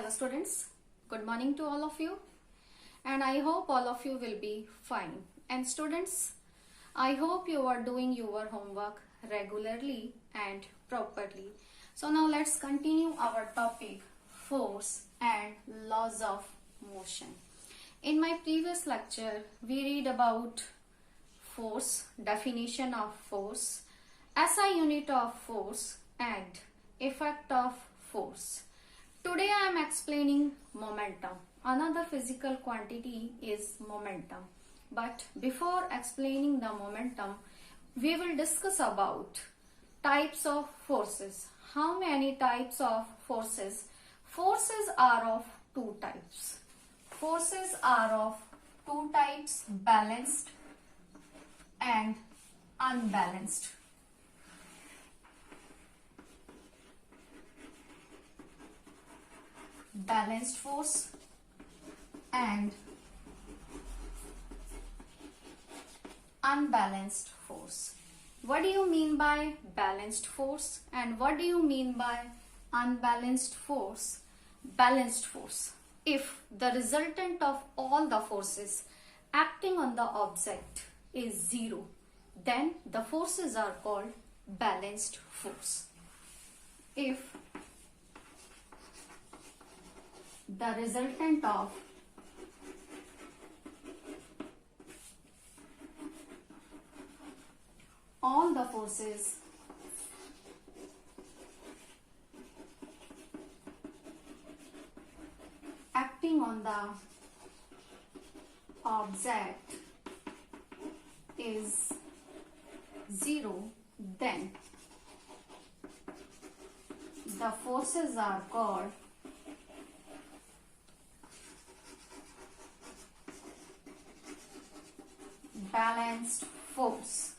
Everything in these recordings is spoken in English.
Hello students, good morning to all of you, and I hope all of you will be fine. And students, I hope you are doing your homework regularly and properly. So now let's continue our topic, force and laws of motion. In my previous lecture, we read about force, definition of force, SI unit of force and effect of force. Today I am explaining momentum. Another physical quantity is momentum. But before explaining the momentum, we will discuss about types of forces. How many types of forces? Forces are of two types. Forces are of two types, balanced and unbalanced. Balanced force and unbalanced force. What do you mean by balanced force and what do you mean by unbalanced force? Balanced force. If the resultant of all the forces acting on the object is zero, then the forces are called balanced force. If the resultant of all the forces acting on the object is zero, then the forces are called balanced force.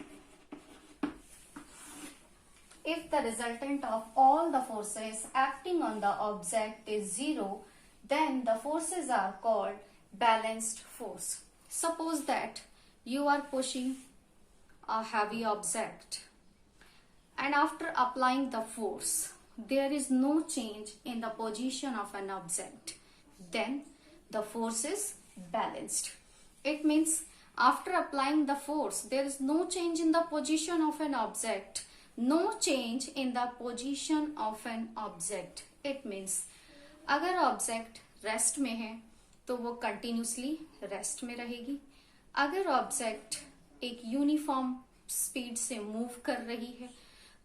If the resultant of all the forces acting on the object is zero, then the forces are called balanced force. Suppose that you are pushing a heavy object and after applying the force, there is no change in the position of an object. Then the force is balanced. It means after applying the force, there is no change in the position of an object. No change in the position of an object. It means अगर object rest में है तो वो continuously rest में रहेगी. अगर object एक uniform speed से मूव कर रही है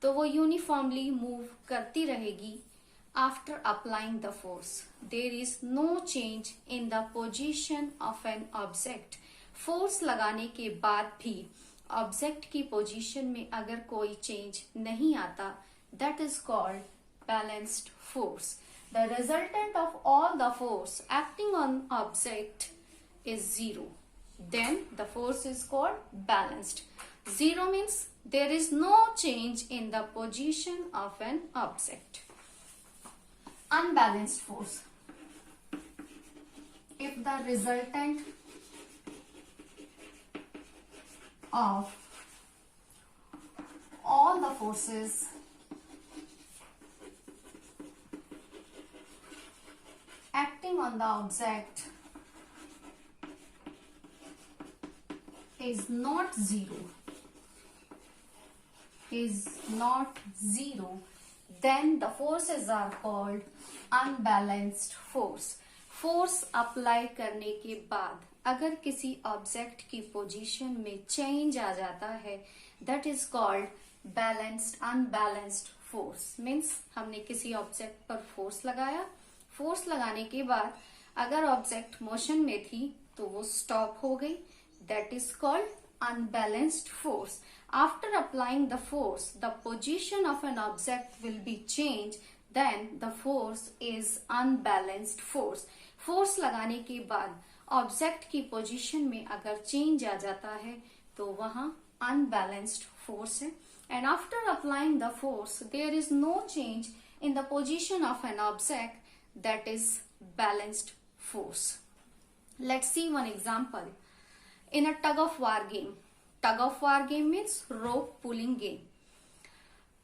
तो वो यूनिफॉर्मली मूव करती रहेगी. After applying the force there is no change in the position of an object. Force लगाने के बाद भी ऑब्जेक्ट की पोजीशन में अगर कोई चेंज नहीं आता, that is called balanced force. The resultant of all the force acting on object is zero, then the force is called balanced. Zero means there is no change in the position of an object. Unbalanced force. If the resultant of all the forces acting on the object is not zero, then the forces are called unbalanced force. Force apply करने के बाद अगर किसी object की position में change आ जाता है, that is called balanced unbalanced force. Means हमने किसी ऑब्जेक्ट पर फोर्स लगाया, फोर्स लगाने के बाद अगर ऑब्जेक्ट मोशन में थी तो वो स्टॉप हो गई, that is called unbalanced force. After applying the force, the position of an object will be changed, then the force is unbalanced force. Force लगाने के बाद ऑब्जेक्ट की पोजीशन में अगर चेंज आ जाता है तो वहां अनबैलेंस्ड फोर्स है. And after applying the force there is no change in the position of an object, that is balanced force. Let's see one example. In a tug of war game means rope pulling game.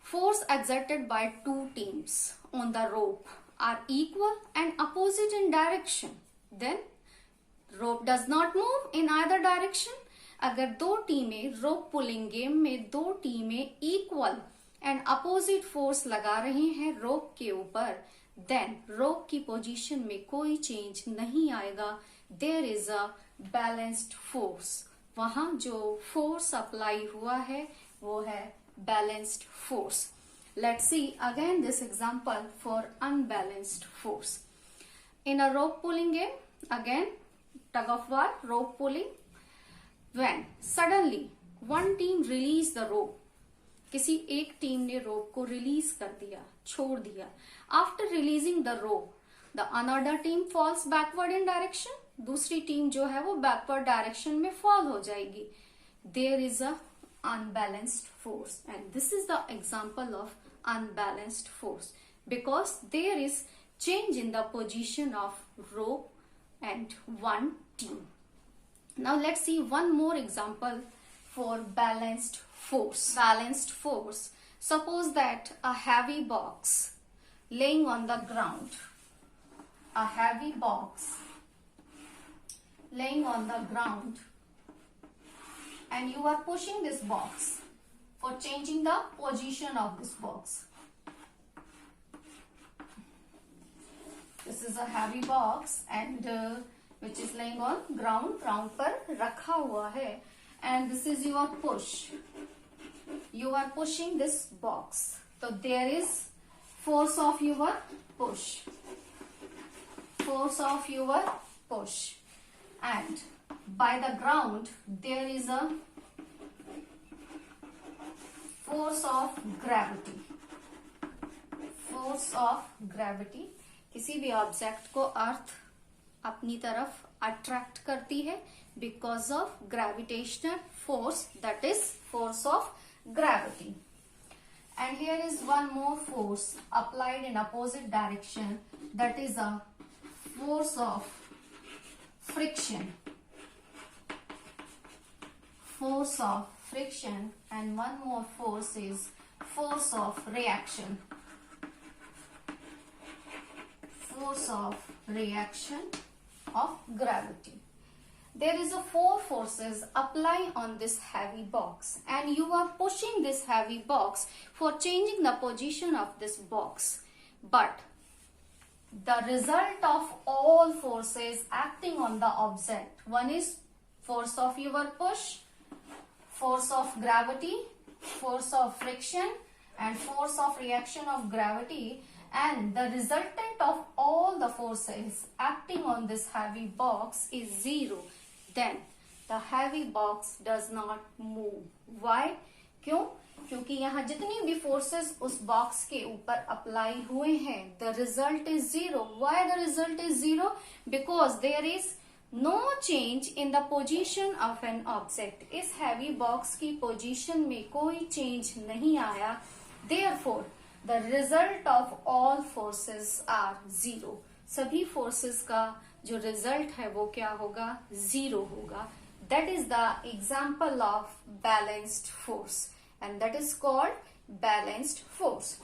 Force exerted by two teams on the rope are equal and opposite in direction, then rope does not move in either direction. अगर दो टीमें रोप pulling game में दो टीमें equal and opposite force लगा रही हैं रोप के ऊपर, देन रोप की पोजीशन में कोई चेंज नहीं आएगा. There is a balanced force. वहां जो फोर्स अप्लाई हुआ है वो है balanced force. Let's see again this example for unbalanced force. In a rope pulling game, again tug of war, rope pulling, when suddenly one team release the rope, किसी एक team ने रोप को release कर दिया, छोड़ दिया. After releasing the rope the another team falls backward in direction. दूसरी team जो है वो बैकवर्ड डायरेक्शन में फॉल हो जाएगी. There is a unbalanced force and this is the example of unbalanced force because there is change in the position of rope and one team. Now let's see one more example for balanced force. Balanced force. Suppose that a heavy box laying on the ground, a heavy box laying on the ground, and you are pushing this box for changing the position of this box. This is a heavy box and which is laying on ground पर रखा हुआ है and this is your push. You are pushing this box. So there is force of your push. Force of your push. And by the ground there is a force of gravity. Force of gravity. किसी भी object को अर्थ अपनी तरफ attract करती है because of gravitational force, that is force of gravity. And here is one more force applied in opposite direction, that is a force of friction. Force of friction and one more force is force of reaction. Force of reaction of gravity. There is a four forces apply on this heavy box and you are pushing this heavy box for changing the position of this box. But the result of all forces acting on the object, one is force of your push, force of gravity, force of friction and force of reaction of gravity, and the resultant of all the forces acting on this heavy box is zero, then the heavy box does not move. Why? क्यों? क्योंकि यहाँ जितनी भी forces उस box के ऊपर apply हुए हैं, the result is zero. Why the result is zero? Because there is no change in the position of an object. इस heavy box की पोजीशन में कोई चेंज नहीं आया. Therefore, the result of all forces are zero. सभी forces का जो result है वो क्या होगा? Zero होगा. That is the example of balanced force and that is called balanced force.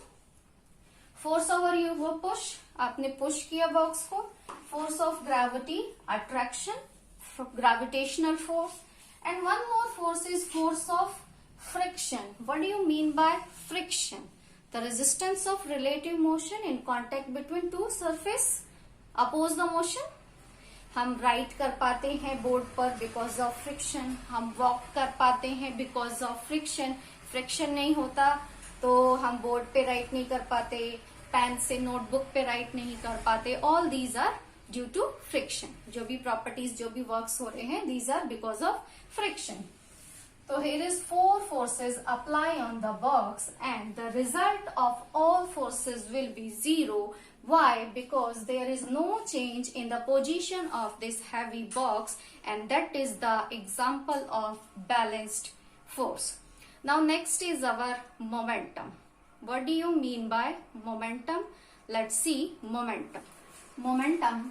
Force over your push, आपने push किया box को. Force of gravity, attraction, gravitational force, and one more force is force of friction. What do you mean by friction? The resistance of relative motion in contact between two surface oppose the motion. हम right कर पाते हैं board पर because of friction. हम walk कर पाते हैं because of friction. Friction नहीं होता तो हम बोर्ड पे राइट नहीं कर पाते, पेन से नोटबुक पे राइट नहीं कर पाते. All these are due to friction. जो भी प्रॉपर्टीज, जो भी वर्क्स हो रहे हैं, these are because of friction. So here is four forces apply on the box and the result of all forces will be zero. Why? Because there is no change in the position of this heavy box and that is the example of balanced force. Now next is our momentum. What do you mean by momentum? Let's see momentum. Momentum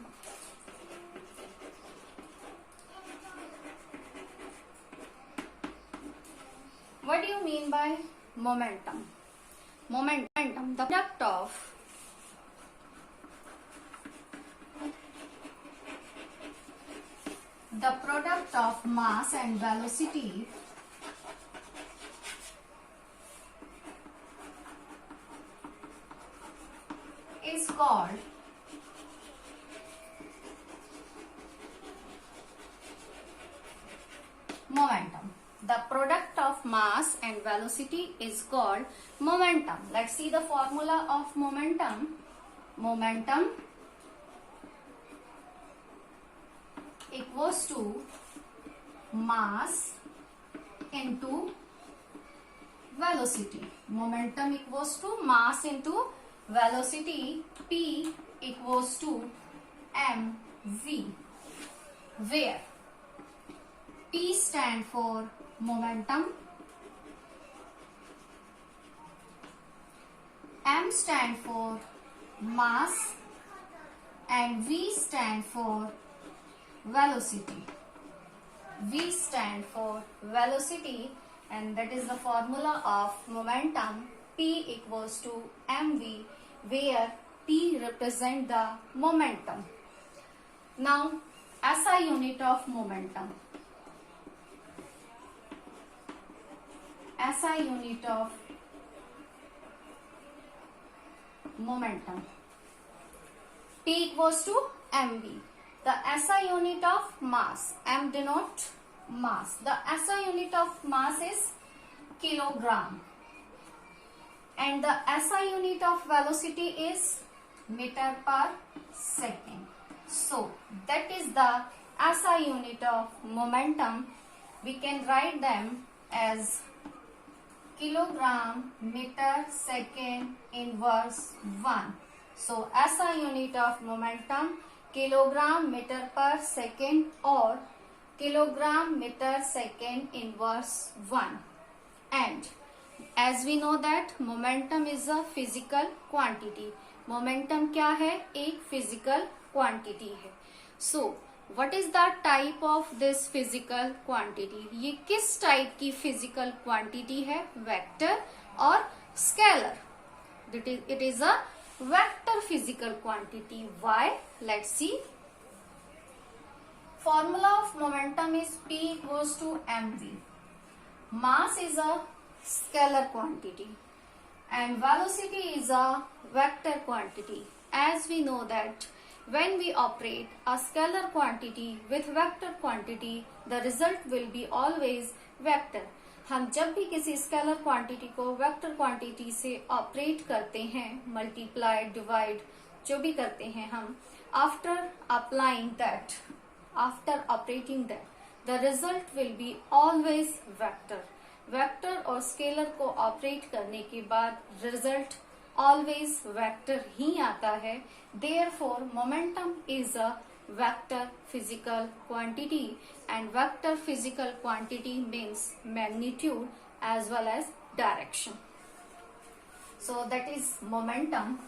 What do you mean by momentum? Momentum, the product of product of mass and velocity is called momentum. The product of mass and velocity is called momentum. Let's see the formula of momentum. Momentum equals to mass into velocity. Momentum equals to mass into velocity. P equals to mv, where P stand for momentum, m stand for mass, and v stand for velocity. V stand for velocity, and that is the formula of momentum. P equals to mv, where P represent the momentum. Now, SI unit of momentum. SI unit of momentum. P equals to mv. The SI unit of mass. M denote mass. The SI unit of mass is kilogram. And the SI unit of velocity is meter per second. So, that is the SI unit of momentum. We can write them as kilogram meter second inverse 1. So, SI unit of momentum kilogram meter per second or kilogram meter second inverse 1. And as we know that momentum is a physical quantity. Momentum क्या है? एक physical quantity है. So, what is the type of this physical quantity? ये किस type की physical quantity है? Vector और scalar. It is a vector physical quantity. Why? Let's see. Formula of momentum is P equals to mv. Mass is a scalar quantity and velocity is a vector quantity. As we know that when we operate a scalar quantity with vector quantity, the result will be always vector. हम जब भी किसी scalar quantity को vector quantity से operate करते हैं, multiply divide जो भी करते हैं हम, after applying that, after operating that, the result will be always vector. Vector और स्केलर को ऑपरेट करने के बाद रिजल्ट ऑलवेज वेक्टर ही आता है. Therefore momentum is a vector physical quantity, and vector physical quantity means magnitude as well as direction. So that is momentum.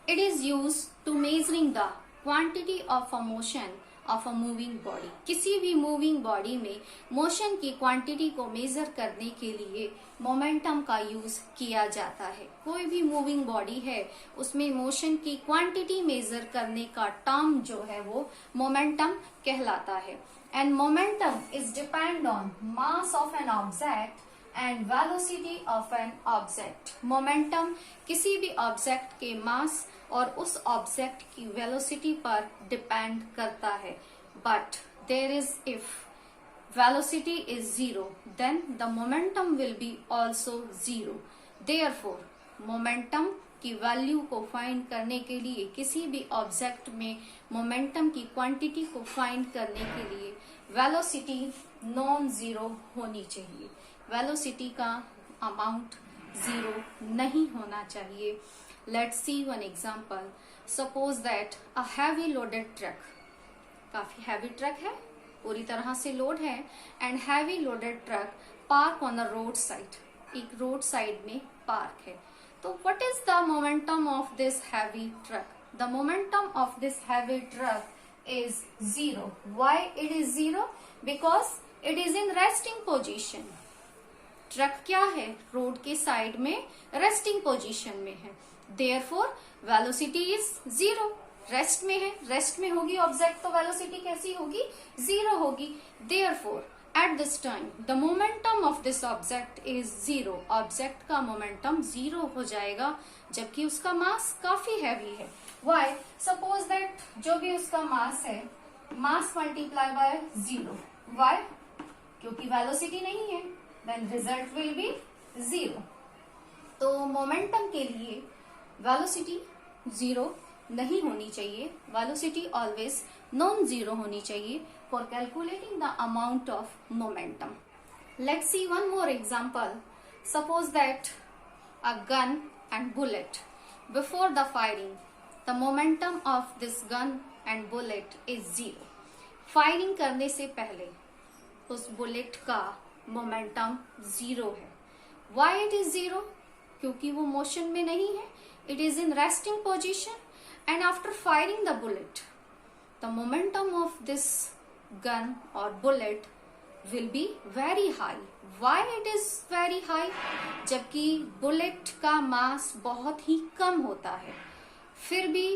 It is used to measuring the quantity of a motion of a moving body. किसी भी moving body में motion की quantity को measure करने के लिए momentum का use किया जाता है. कोई भी moving body है उसमें motion की quantity measure करने का term जो है वो momentum कहलाता है. And momentum is depend on mass of an object and velocity of an object. Momentum किसी भी object के mass और उस ऑब्जेक्ट की वेलोसिटी पर डिपेंड करता है. But there is if velocity is 0 then the momentum will be also 0. Therefore momentum की वैल्यू को फाइंड करने के लिए, किसी भी ऑब्जेक्ट में मोमेंटम की क्वांटिटी को फाइंड करने के लिए वेलोसिटी नॉन जीरो होनी चाहिए. वेलोसिटी का अमाउंट 0 नहीं होना चाहिए. Let's see one example. Suppose that a heavy loaded truck, काफी heavy truck है, पूरी तरह से लोड है, and heavy loaded truck park on a road side. एक road side में park है. तो what is the momentum of this heavy truck? The momentum of this heavy truck is 0. Why it is 0? Because it is in resting position. Truck क्या है? Road के side में resting position में है. Therefore, velocity is 0. Rest में है, rest में होगी ऑब्जेक्ट तो वेलोसिटी कैसी होगी, जीरो होगी। Therefore at this time the momentum of this object is zero, object का मोमेंटम जीरो हो जाएगा जबकि उसका मास काफी हैवी है। वाई, सपोज दैट जो भी उसका मास है, mass multiply by zero, why, क्योंकि वेलोसिटी नहीं है, then result will be zero. तो मोमेंटम के लिए वेलोसिटी जीरो नहीं होनी चाहिए, वेलोसिटी ऑलवेज नॉन जीरो होनी चाहिए for calculating the amount of momentum. Let's see one more example. Suppose that a gun and bullet, before the firing the momentum of this gun and bullet is zero. Firing करने से पहले उस bullet का momentum zero है। Why it is zero? क्योंकि वो motion में नहीं है, it is in resting position, and after firing the bullet the momentum of this gun or bullet will be very high. Why it is very high? जबकि bullet का मास बहुत ही कम होता है, फिर भी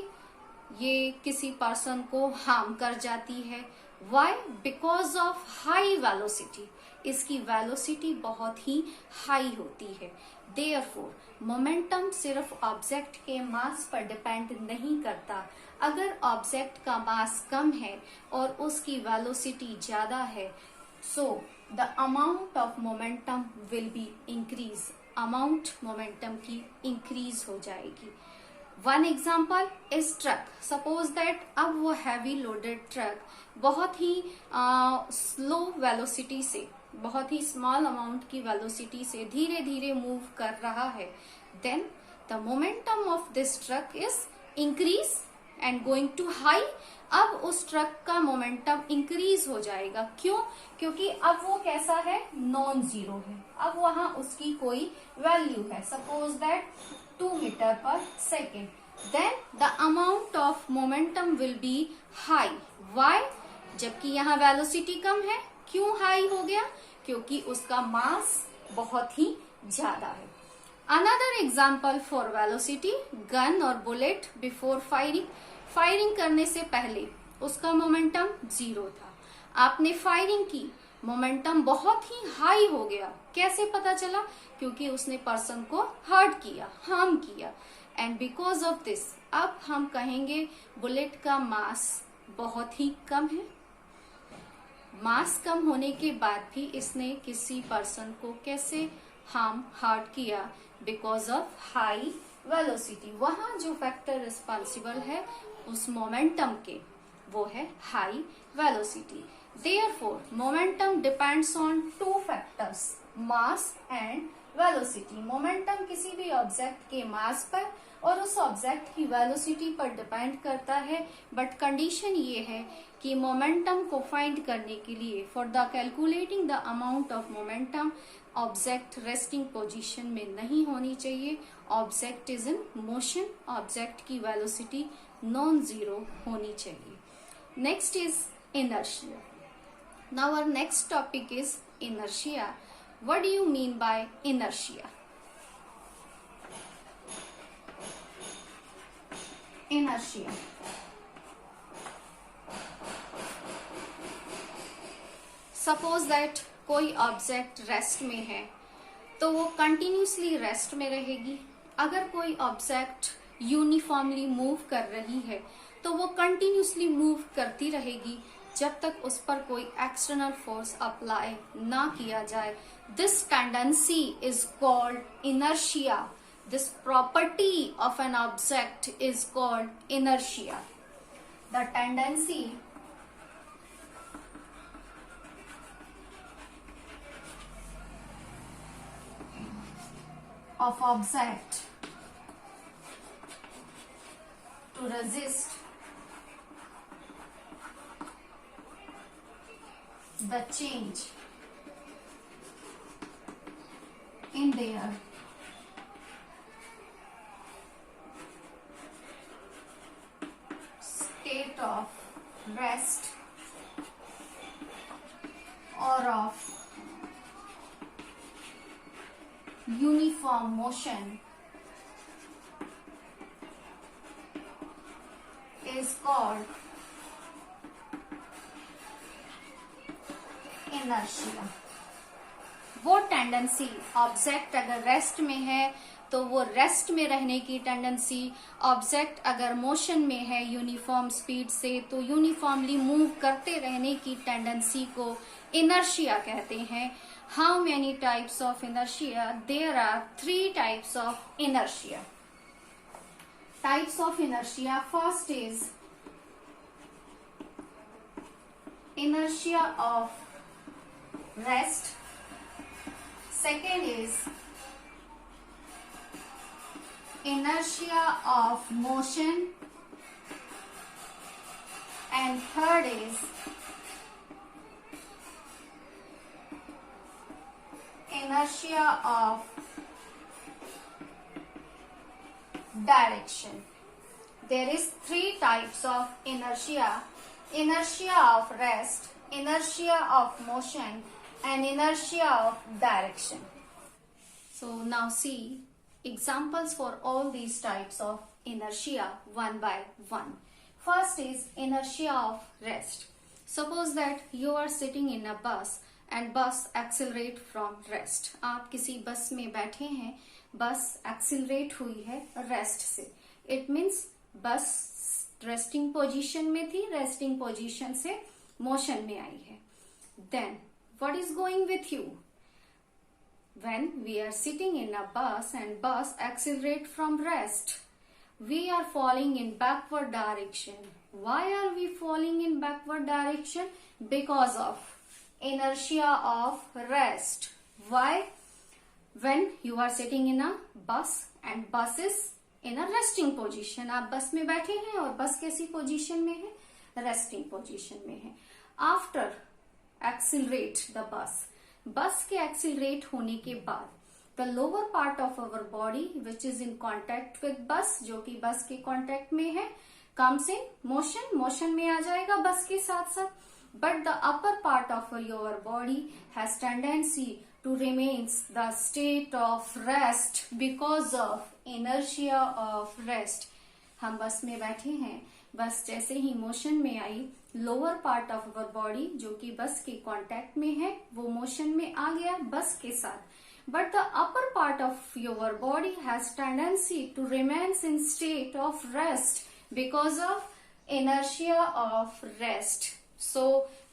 ये किसी पर्सन को हार्म कर जाती है। Why? Because of high velocity. इसकी वेलोसिटी बहुत ही हाई होती है। Therefore, मोमेंटम सिर्फ ऑब्जेक्ट के मास पर डिपेंड नहीं करता। अगर ऑब्जेक्ट का मास कम है और उसकी वेलोसिटी ज्यादा है, so the amount of momentum will be increase, amount momentum की इंक्रीज हो जाएगी। One example is truck. Suppose that अब वो हैवी लोडेड ट्रक बहुत ही स्लो वेलोसिटी से, बहुत ही स्मॉल अमाउंट की वेलोसिटी से धीरे धीरे मूव कर रहा है, then the momentum of this truck is increase and going to high. अब उस ट्रक का मोमेंटम इंक्रीज हो जाएगा। क्यों? क्योंकि अब वो कैसा है, नॉन जीरो है, अब वहां उसकी कोई वैल्यू है, सपोज दैट 2 मीटर पर second, then the amount of momentum will be high. Why? जबकि यहाँ वेलोसिटी कम है। क्यों हाई हो गया? क्योंकि उसका मास बहुत ही ज्यादा है। Another example for velocity, gun और बुलेट बिफोर फायरिंग, फायरिंग करने से पहले उसका मोमेंटम जीरो था। आपने फायरिंग की, मोमेंटम बहुत ही हाई हो गया। कैसे पता चला? क्योंकि उसने पर्सन को हर्ट किया, हार्म किया, एंड बिकॉज ऑफ दिस अब हम कहेंगे बुलेट का मास बहुत ही कम है। मास कम होने के बाद भी इसने किसी पर्सन को कैसे हर्ट किया? Because of high velocity. वहां जो फैक्टर रिस्पॉन्सिबल है उस मोमेंटम के, वो है high velocity. Therefore momentum depends on 2 factors, mass and velocity. Momentum किसी भी ऑब्जेक्ट के मास पर और उस ऑब्जेक्ट की वेलोसिटी पर डिपेंड करता है, बट कंडीशन ये है कि मोमेंटम को फाइंड करने के लिए, for the calculating the amount of momentum, object resting position में नहीं होनी चाहिए, object is in motion, object की वेलोसिटी नॉन जीरो होनी चाहिए। Next is inertia. Now our next topic is inertia. What do you mean by inertia? Inertia suppose that कोई object rest में है तो वो कंटिन्यूसली रेस्ट में रहेगी। अगर कोई ऑब्जेक्ट यूनिफॉर्मली मूव कर रही है तो वो कंटिन्यूसली मूव करती रहेगी जब तक उस पर कोई एक्सटर्नल फोर्स अप्लाई ना किया जाए। This tendency is called inertia. This property of an object is called inertia. The tendency of object to resist the change in their state of rest or of uniform motion is is called inertia. वो tendency object अगर rest में है तो वो rest में रहने की tendency, object अगर मोशन में है यूनिफॉर्म स्पीड से तो यूनिफॉर्मली मूव करते रहने की टेंडेंसी को इनर्शिया कहते हैं. How many types of inertia? There are 3 types of inertia. Types of inertia, first is inertia of rest. Second is inertia of motion. And third is inertia of direction. There is 3 types of inertia. Inertia of rest, inertia of motion, and inertia of direction. So now see examples for all these types of inertia one by one. First is inertia of rest. Suppose that you are sitting in a bus and bus accelerate from rest. आप किसी बस में बैठे हैं, बस accelerate हुई है rest से. It means bus resting position में थी, रेस्टिंग पोजीशन से मोशन में आई है. Then what is going with you? When we are sitting in a bus and bus accelerate from rest, we are falling in backward direction. Why are we falling in backward direction? Because of inertia of rest. Why? When you are sitting in a bus and bus is in a resting position. आप बस में बैठे हैं और बस कैसी position में है? रेस्टिंग पोजीशन में है. आफ्टर एक्सिलरेट द बस, बस के एक्सिलरेट होने के बाद the lower part of our body which is in contact with बस, जो कि बस के कॉन्टेक्ट में है, कम्स इन मोशन, मोशन में आ जाएगा बस के साथ साथ. But the upper part of your body has tendency to remains the state of rest because of inertia of rest. हम बस में बैठे हैं, बस जैसे ही मोशन में आई, lower part of our body जो कि बस के कांटेक्ट में है वो मोशन में आ गया बस के साथ. But the upper part of your body has tendency to remains in state of rest because of inertia of rest. So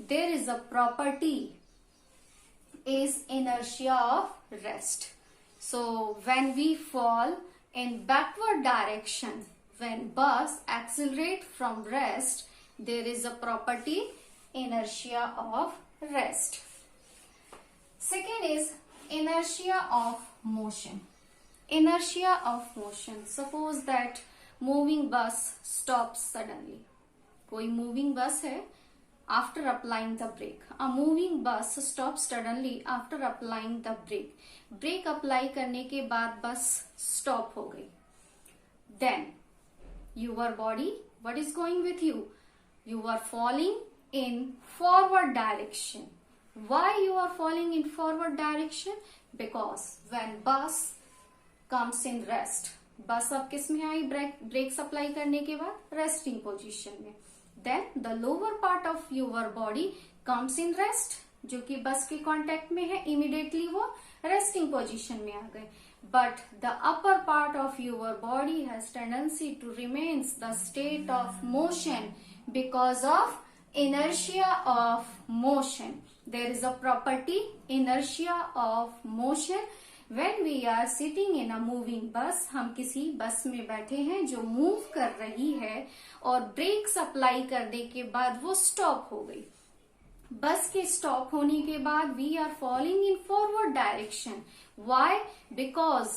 there is a property is inertia of rest. So when we fall in backward direction, when bus accelerate from rest, there is a property inertia of rest. Second is inertia of motion. Inertia of motion. Suppose that moving bus stops suddenly. कोई moving bus है, after applying the brake. A moving bus stops suddenly after applying the brake. Brake apply करने के बाद बस stop हो गई. Then your body, what is going with you? You are falling in forward direction. Why you are falling in forward direction? Because when bus comes in rest, बस अब किस में आई? ब्रेक सप्लाई करने के बाद रेस्टिंग पोजीशन में. Then the lower part of your body comes in rest, जो कि बस के कांटेक्ट में है, immediately वो resting position में आ गए. But the upper part of your body has tendency to remains the state of motion because of inertia of motion. There is a property inertia of motion. When we are sitting in a moving bus, हम किसी बस में बैठे हैं जो move कर रही है और ब्रेक सप्लाई करने के बाद वो स्टॉप हो गई. बस के स्टॉप होने के बाद we are falling in forward direction. Why? Because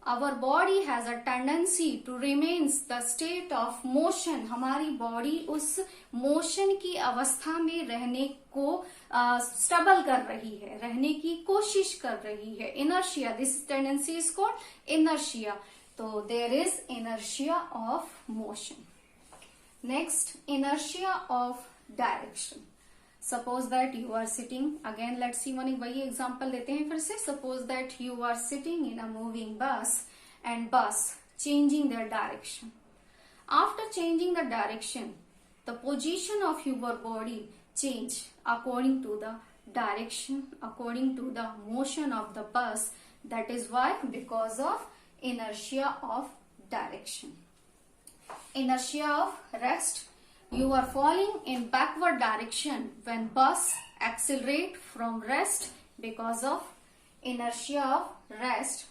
our body has a tendency to remains the state of motion. हमारी बॉडी उस मोशन की अवस्था में रहने को स्टबल कर रही है, रहने की कोशिश कर रही है. Inertia, this tendency is called inertia. तो there is inertia of motion. Next, inertia of direction. Suppose that you are sitting, again let's see one, वही एग्जांपल लेते हैं फिर से. Suppose that you are sitting in a moving bus and bus changing their direction. After changing the direction, the position of your body change according to the direction, according to the motion of the bus. That is why, because of inertia of direction. Inertia of rest. You are falling in backward direction when bus accelerate from rest because of inertia of rest.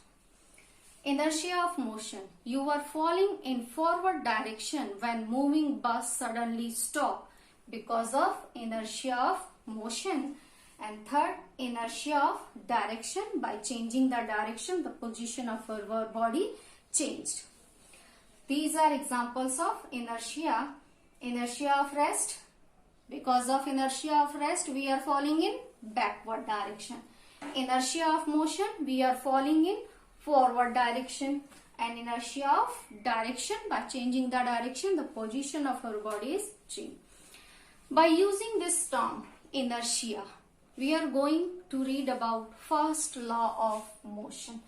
Inertia of motion. You are falling in forward direction when moving bus suddenly stop because of inertia of motion. And third, inertia of direction. By changing the direction, the position of our body changed. These are examples of inertia. Inertia of rest. Because of inertia of rest, we are falling in backward direction. Inertia of motion, we are falling in forward direction. And inertia of direction, by changing the direction, the position of our body is changed. By using this term, inertia, we are going to read about first law of motion.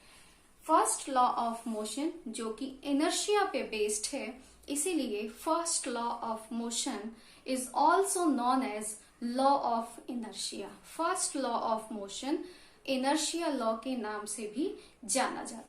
First law of motion जो कि inertia पे based है, इसीलिए first law of motion is also known as law of inertia. First law of motion inertia law के नाम से भी जाना जाता है.